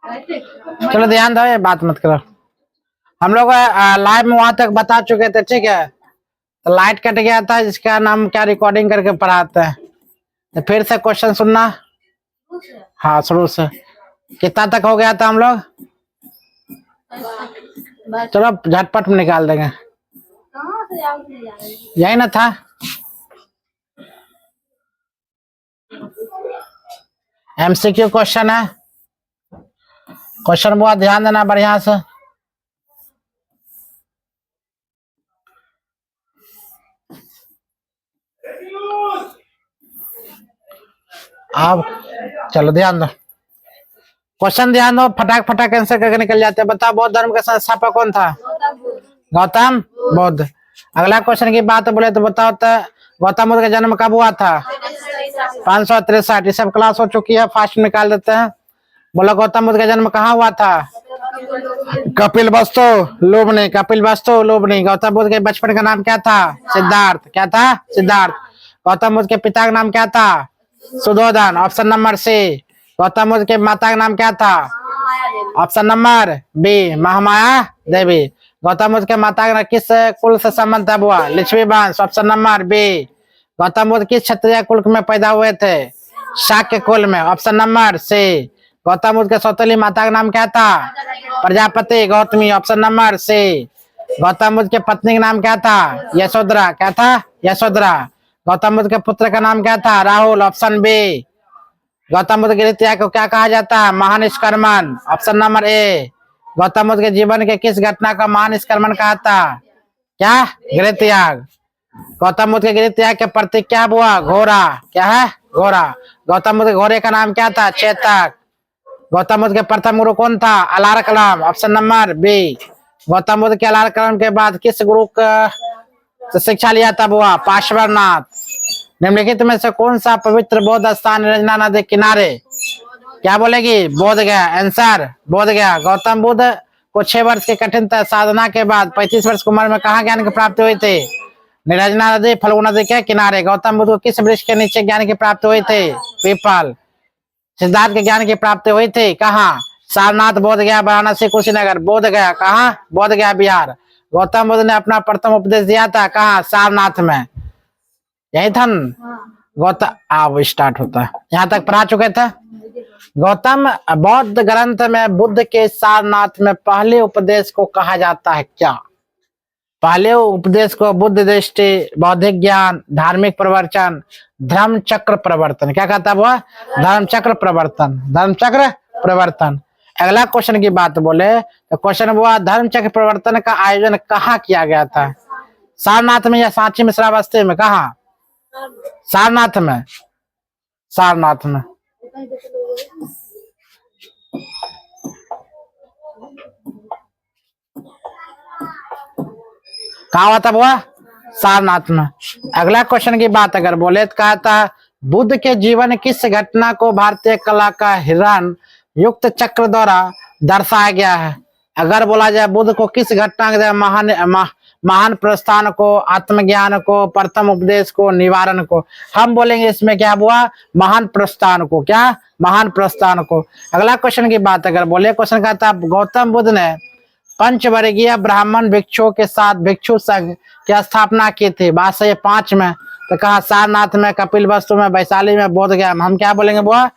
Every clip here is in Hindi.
चलो ध्यान दो, ये बात मत करो। हम लोग लाइव में वहां तक बता चुके थे, ठीक है। तो लाइट कट गया था, जिसका नाम क्या रिकॉर्डिंग करके पढ़ाते हैं। तो फिर से क्वेश्चन सुनना। हाँ, शुरू से कितना तक हो गया था हम लोग? चलो झटपट में निकाल देंगे। यही ना था? एमसीक्यू क्वेश्चन है। क्वेश्चन बहुत ध्यान देना बढ़िया से। अब चलो ध्यान दो, क्वेश्चन ध्यान दो, फटाक फटाक आंसर करके निकल जाते हैं। बताओ, बौद्ध धर्म का संस्थापक कौन था? गौतम बुद्ध। अगला क्वेश्चन की बात बोले तो बताओ, तो गौतम बुद्ध का जन्म कब हुआ था? 563। ये सब क्लास हो चुकी है, फास्ट निकाल देते हैं। बोलो, गौतम बुद्ध का जन्म कहाँ हुआ था? कपिल वस्तु लोबनी, कपिल वस्तु लोबनी। गौतम बुद्ध के बचपन का नाम क्या था? सिद्धार्थ। क्या था? सिद्धार्थ। गौतम बुद्ध के पिता का नाम क्या था? Suddhodana. Option number C. Gautam Buddha के माता का नाम क्या था? Option number B, Mahamaya Devi. Gautam Buddha के माता का किस कुल से संबंध हुआ? लिच्छवी वंश। Option number B. Gautam Buddha किस क्षत्रिय कुल में पैदा हुए थे? शाक्य कुल में। Option number C. Gautam Buddha के सौतेली माता का नाम क्या था? Prajapati Gautami. Option number C. Gautam Buddha के पत्नी का नाम क्या था? यशोधरा। क्या था? यशोधरा। गौतम बुद्ध के पुत्र का नाम क्या था? राहुल। Option B. गौतम बुद्ध के त्याग को क्या कहा जाता है? महानिष्क्रमण। Option number A. Gautam Buddha के जीवन के किस घटना का महानिष्क्रमण कहा था? क्या? गृह त्याग। गौतम बुद्ध के गृह त्याग के प्रतीक क्या हुआ? घोड़ा। क्या है? घोड़ा। गौतम बुद्ध के घोड़े का नाम क्या था? चेतक। गौतम बुद्ध के प्रथम गुरु कौन था? Alara Kalama. Option number B. Gautam Buddha के अलार कलाम के बाद किस गुरु का शिक्षा लिया था? हुआ पार्श्वनाथ। निम्नलिखित में से कौन सा पवित्र बौद्ध स्थान रंजना नदी किनारे? क्या बोलेगी? बोध गया। आंसर बोध गया। गौतम बुद्ध को 6 वर्ष की कठिन साधना के बाद 35 वर्ष की उम्र में कहाँ ज्ञान की प्राप्ति हुई थी? निरंजना नदी, फल्गु नदी के किनारे। गौतम बुद्ध को किस वृक्ष के नीचे ज्ञान की प्राप्ति हुई थी? पीपल। सिद्धार्थ के ज्ञान की प्राप्ति हुई थी कहाँ? सारनाथ, बोध गया, वाराणसी, कुशीनगर। बोध गया कहाँ? बोध गया बिहार। गौतम बुद्ध ने अपना प्रथम उपदेश दिया था कहाँ? सारनाथ में। यही था गौतम। अब स्टार्ट होता है, यहाँ तक पढ़ा चुके थे। गौतम बौद्ध ग्रंथ में बुद्ध के सारनाथ में पहले उपदेश को कहा जाता है क्या? पहले उपदेश को बुद्ध दृष्टि, बौद्धिक ज्ञान, धार्मिक प्रवचन, धर्म चक्र प्रवर्तन। क्या कहता है वो? धर्म चक्र प्रवर्तन। धर्म चक्र प्रवर्तन। अगला क्वेश्चन की बात बोले तो क्वेश्चन हुआ, धर्म चक्र प्रवर्तन का आयोजन कहाँ किया गया था? सारनाथ में या सांची में, श्रावस्ती में? कहा? सारनाथ में। सारनाथ में। कहा हुआ था बुआ? सारनाथ में। अगला क्वेश्चन की बात अगर बोले तो कहा था, बुद्ध के जीवन किस घटना को भारतीय कला का हिरण युक्त चक्र द्वारा दर्शाया गया है? अगर बोला जाए बुद्ध को किस घटना के महान प्रस्थान को, आत्मज्ञान को, प्रथम उपदेश को, निवारण को, हम बोलेंगे इसमें क्या हुआ? महान प्रस्थान को। क्या? महान प्रस्थान को। अगला क्वेश्चन की बात अगर बोले, क्वेश्चन का था, गौतम बुद्ध ने पंचवर्गीय ब्राह्मण भिक्षुओं के साथ भिक्षु संघ की स्थापना की थी। बात सही है 5 में। तो कहा सारनाथ में, कपिल वस्तु में, वैशाली में, बोध गया में। हम क्या बोलेंगे बुआ?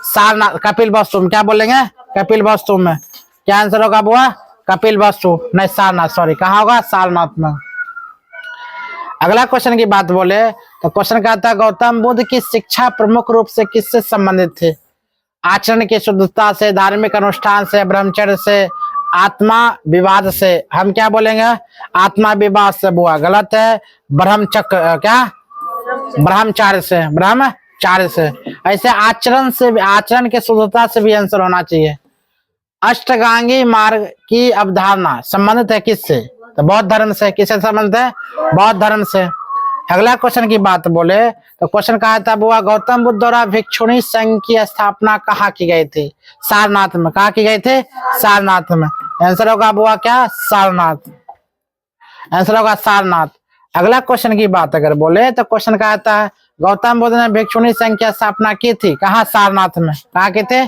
सारनाथ, कपिल वस्तु में। क्या बोलेंगे? कपिल वस्तु में। क्या आंसर होगा बुआ? कपिल वस्तु, नहीं सारनाथ, सॉरी। कहाँ होगा? सारनाथ में। अगला क्वेश्चन की बात बोले तो क्वेश्चन कहता है, गौतम बुद्ध की शिक्षा प्रमुख रूप से किससे संबंधित थी? आचरण की शुद्धता से, धार्मिक अनुष्ठान से, ब्रह्मचर्य से, आत्मा विवाद से। हम क्या बोलेंगे? आत्मा विवाद से बुआ। गलत है। ब्रह्मचक्र, क्या? ब्रह्मचार्य से। ब्रह्मचार्य से। ऐसे आचरण से, आचरण के शुद्धता से भी आंसर होना चाहिए। अष्टांगी मार्ग की अवधारणा संबंधित है किससे? तो बौद्ध धर्म से। किससे संबंधित है? बौद्ध धर्म से। अगला क्वेश्चन की बात बोले तो क्वेश्चन कहा था बुआ, गौतम बुद्ध द्वारा भिक्षुणी संघ की स्थापना कहाँ की गई थी? सारनाथ में। कहाँ की गई थी? सारनाथ में। आंसर होगा बुआ क्या? सारनाथ। आंसर होगा सारनाथ। अगला क्वेश्चन की बात अगर बोले तो क्वेश्चन कहा था, गौतम बुद्ध ने भिक्षुणी संघ की स्थापना की थी कहाँ? सारनाथ में। कहाँ की थी?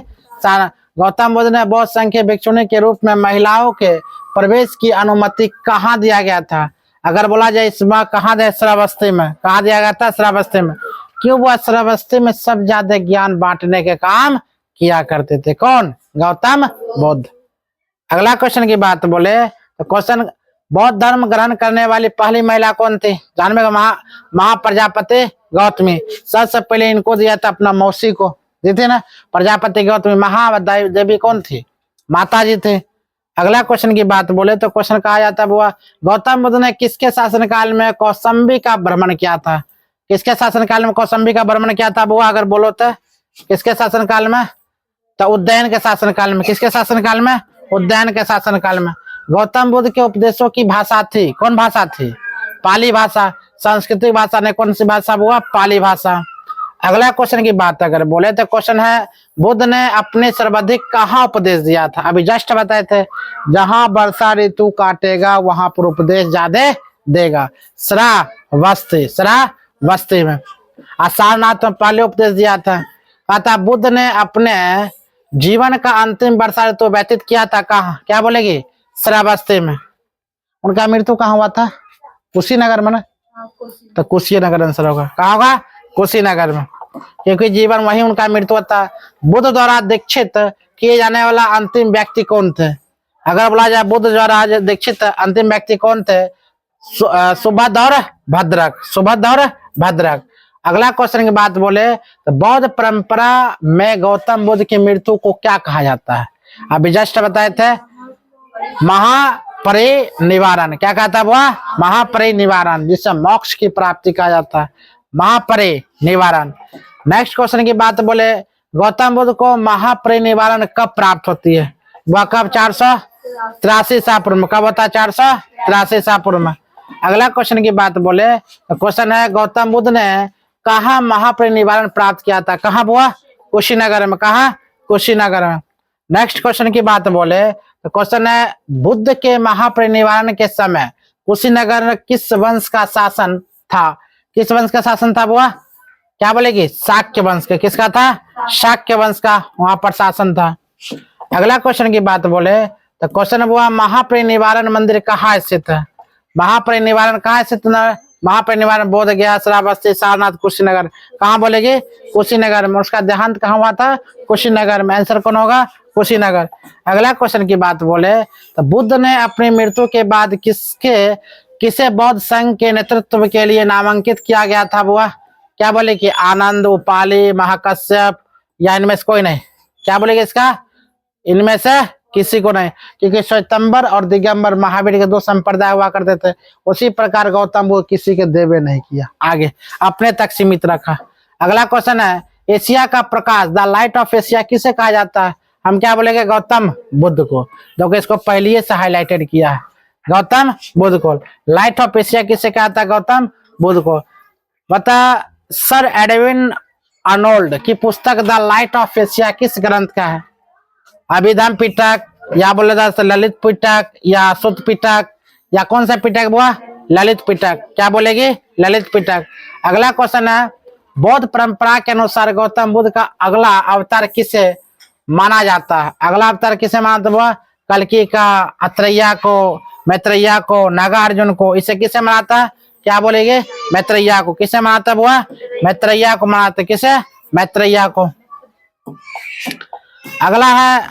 गौतम बुद्ध ने बौद्ध संघ के भिक्षुणी के रूप में महिलाओं के प्रवेश की अनुमति कहाँ दिया गया था? अगर बोला जाए इसमें कहाँ दिया? श्रावस्ती में। कहाँ दिया गया था? श्रावस्ती में। क्यों? वह श्रावस्ती में सब ज्यादा ज्ञान बांटने के काम किया करते थे। कौन? गौतम बुद्ध। अगला क्वेश्चन की बात बोले तो क्वेश्चन, बौद्ध धर्म ग्रहण करने वाली पहली महिला कौन थी? जानवे का महाप्रजापति गौतमी। सबसे पहले इनको दिया था अपना मौसी को, दी थी ना प्रजापति गौतमी। महादेवी कौन थी? माता जी थे। अगला क्वेश्चन की बात बोले तो क्वेश्चन कहा जाता है गौतम बुद्ध ने किसके शासनकाल में कौशाम्बी का भ्रमण किया था? किसके शासनकाल में कौशाम्बी का भ्रमण किया था बुआ? अगर बोलो तो किसके शासनकाल में? तो उदयन के शासनकाल में। किसके शासनकाल में? उदयन के शासनकाल में। गौतम बुद्ध के उपदेशों की भाषा थी, कौन भाषा थी? पाली भाषा। सांस्कृतिक भाषा ने कौन सी भाषा हुआ? पाली भाषा। अगला क्वेश्चन की बात अगर बोले तो क्वेश्चन है, बुद्ध ने अपने सर्वाधिक कहाँ उपदेश दिया था? अभी जस्ट बताए थे, जहां वर्षा ऋतु काटेगा वहां पर उपदेश ज्यादा देगा। श्रावस्ती। श्रावस्ती में। सारनाथ में पहले उपदेश दिया था। कहा था बुद्ध ने अपने जीवन का अंतिम वर्षा ऋतु व्यतीत किया था कहाँ? क्या बोलेगी? श्रावस्ती में। उनका मृत्यु कहाँ हुआ था? कुशीनगर में ना, तो कुशीनगर आंसर होगा। कहाँ होगा? कुशीनगर में, क्योंकि जीवन वही उनका मृत्यु था। बुद्ध द्वारा दीक्षित किए जाने वाला अंतिम व्यक्ति कौन थे? अगर बोला जाए बुद्ध द्वारा दीक्षित अंतिम व्यक्ति कौन थे? सुभद्र और भद्रक। सुभद्र और भद्रक। अगला क्वेश्चन की बात बोले तो बौद्ध परंपरा में गौतम बुद्ध की मृत्यु को क्या कहा जाता है? अभी जस्ट बताए थे, महापरिनिर्वाण। क्या कहता है बुआ? महापरिनिर्वाण, जिससे मोक्ष की प्राप्ति कहा जाता है, महापरिनिर्वाण। नेक्स्ट क्वेश्चन की बात बोले गौतम बुद्ध को महापरिनिर्वाण कब प्राप्त होती है? वह कब? 483 ईसा पूर्व में। कब होता है? 483 ईसा पूर्व में। अगला क्वेश्चन की बात बोले तो क्वेश्चन है, गौतम बुद्ध ने कहाँ महापरिनिर्वाण प्राप्त किया था? कहाँ बुआ? कुशीनगर में। कहाँ? कुशीनगर में। नेक्स्ट क्वेश्चन की बात बोले तो क्वेश्चन है, बुद्ध के महापरिनिर्वाण के समय कुशीनगर किस वंश का शासन था? किस वंश का शासन था बुआ? क्या बोलेगी? शाक्य वंश का। किसका था? शाक्य वंश का वहां पर शासन था। अगला क्वेश्चन की बात बोले तो क्वेश्चन बुआ, महापरिनिर्वाण मंदिर कहाँ स्थित है? महापरिनिर्वाण कहाँ स्थित है? महापरिनिर्वाण बोध गया, श्रावस्ती, सारनाथ, कुशीनगर। कहाँ बोलेगी? कुशीनगर में। उसका देहांत कहाँ हुआ था? कुशीनगर में। आंसर कौन होगा? कुशीनगर। अगला क्वेश्चन की बात बोले तो बुद्ध ने अपनी मृत्यु के बाद किसे बौद्ध संघ के नेतृत्व के लिए नामांकित किया गया था बुआ? क्या बोले कि आनंद, उपाली, महाकश्यप, या इनमें से कोई नहीं? क्या बोलेगे इसका? इनमें से किसी को नहीं, क्योंकि श्वेतंबर और दिगंबर महावीर के दो संप्रदाय हुआ करते थे। उसी प्रकार गौतम बुद्ध किसी के देवे नहीं किया, आगे अपने तक सीमित रखा। अगला क्वेश्चन है, एशिया का प्रकाश, द लाइट ऑफ एशिया किसे कहा जाता है? हम क्या बोलेंगे? गौतम बुद्ध को। देखो इसको पहले से हाईलाइटेड किया है, गौतम बुद्ध को। लाइट ऑफ एशिया किसे कहा था? गौतम बुद्ध को। बता, सर एडविन अर्नोल्ड की पुस्तक द लाइट ऑफ एशिया किस ग्रंथ का है? अभिधम पिटक, या बोले ललित पिटक, या सुत पिटक, या कौन सा पिटक हुआ? ललित पिटक। क्या बोलेगी? ललित पिटक। अगला क्वेश्चन है, बौद्ध परंपरा के अनुसार गौतम बुद्ध का अगला अवतार किसे माना जाता है? अगला अवतार किसे माना जाता है? कल्कि का, अत्रैया को, मैत्रेय्या को, नागार्जुन को। इसे किसे मनाता है? क्या बोलेंगे? मैत्रेय्या को। किसे मनाता है बुआ? मैत्रेय्या को मनाते। किसे? मैत्रेय्या को। अगला है,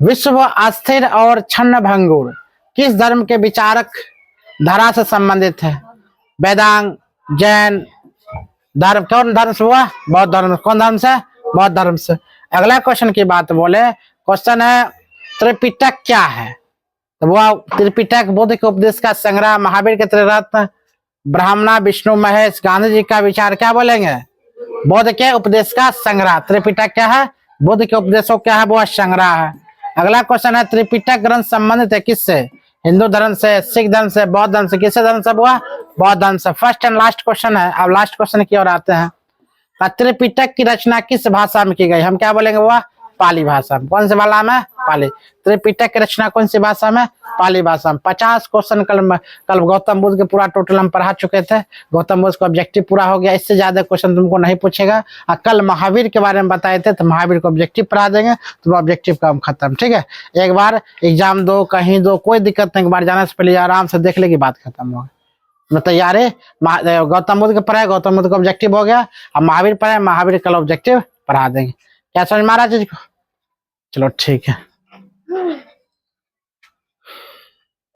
विश्व अस्थिर और छन्न भंगुर किस धर्म के विचारक धारा से संबंधित है? वेदांग, जैन धर्म। कौन धर्म से हुआ? बौद्ध धर्म। कौन धर्म से? बौद्ध धर्म से। अगला क्वेश्चन की बात बोले, क्वेश्चन है, त्रिपिटक क्या है? तो वह त्रिपिटक बुद्ध के उपदेश का संग्रह, महावीर के त्रिरत्न, ब्राह्मणा, विष्णु महेश, गांधी जी का विचार। क्या बोलेंगे? बुद्ध के उपदेश का संग्रह। त्रिपिटक क्या है? बुद्ध के उपदेशों क्या है? वो संग्रह है। अगला क्वेश्चन है, त्रिपिटक ग्रंथ संबंधित है किससे? हिंदू धर्म से, सिख धर्म से, बौद्ध धर्म से। किससे धर्म से हुआ? बौद्ध धर्म से। फर्स्ट एंड लास्ट क्वेश्चन है। अब लास्ट क्वेश्चन की ओर आते हैं। त्रिपिटक की रचना किस भाषा में की गई? हम क्या बोलेंगे? वो पाली भाषा में। कौन सी भाषा में? पाली। त्रिपिटक की रचना कौन सी भाषा में? पाली भाषा में। 50 क्वेश्चन कल गौतम बुद्ध के पूरा टोटल हम पढ़ा चुके थे। गौतम बुद्ध का ऑब्जेक्टिव पूरा हो गया, इससे ज्यादा क्वेश्चन तुमको नहीं पूछेगा। कल महावीर के बारे में बताए थे तो महावीर को ऑब्जेक्टिव पढ़ा देंगे, तो ऑब्जेक्टिव काम खत्म। ठीक है, एक बार एग्जाम दो, कहीं दो, कोई दिक्कत नहीं, एक बार जाने से पहले आराम से देख लेगी, बात खत्म होगा। मैं तैयार है। गौतम बुद्ध के पढ़ाए, गौतम बुद्ध का ऑब्जेक्टिव हो गया। अब महावीर पढ़ाए, महावीर कल ऑब्जेक्टिव पढ़ा देंगे। क्या समझ में आ रहा है चीज को? चलो ठीक है।